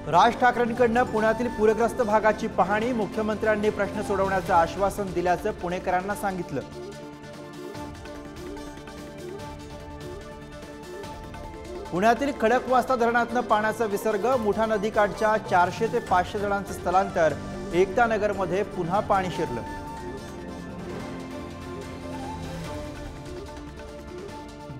राज ठाकरेंकडून पुण्यातील पूरग्रस्त भागाची पाहणी, मुख्यमंत्र्यांनी प्रश्न सोडवण्याचं आश्वासन दिल्याचं पुणेकरांना सांगितलं। पुण्यातील खडकवासला धरणातून पाण्याचा विसर्ग, मुठा नदीकाठच्या 400 ते 500 जणांचं स्थलांतर, एकता नगरमध्ये पुन्हा पाणी शिरलं।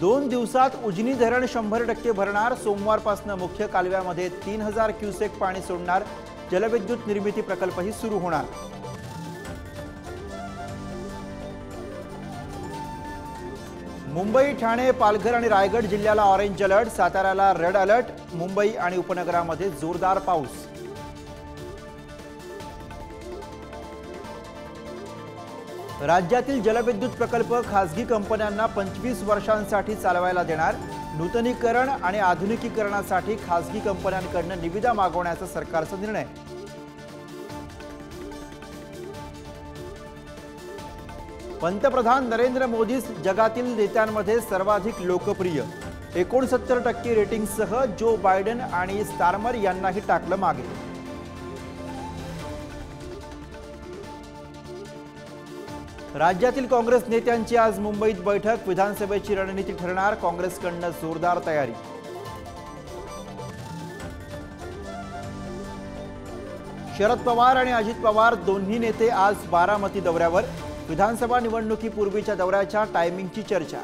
2 दिवसात उजनी धरण 100% भरणार, सोमवारपासून मुख्य कालव्यामध्ये 3000 क्युसेक पाणी सोडणार, जलविद्युत निर्मिती प्रकल्पही सुरू होणार। मुंबई, ठाणे, पालघर आणि रायगड जिल्ह्याला ऑरेंज अलर्ट, साताऱ्याला रेड अलर्ट, मुंबई आणि उपनगरामध्ये जोरदार पाऊस। राज्यातील जलविद्युत प्रकल्प खासगी कंपन्यांना 25 वर्षांसाठी चालवायला देणार, नूतनीकरण आणि आधुनिकीकरणासाठी खासगी कंपन्यांकडून निविदा मागवण्याचा सरकारचा निर्णय। पंतप्रधान नरेंद्र मोदी जगातील नेत्यांमध्ये सर्वाधिक लोकप्रिय, 69% रेटिंगसह जो बायडन आणि स्टारमर यांनाही टाकलं मागे। राज्यातील काँग्रेस नेत्यांची आज मुंबईत बैठक, विधानसभेची रणनीती ठरणार, काँग्रेसकडून जोरदार तयारी। शरद पवार आणि अजित पवार दोन्ही नेते आज बारामती दौऱ्यावर, विधानसभा निवडणुकीपूर्वीच्या दौऱ्याच्या टायमिंगची चर्चा।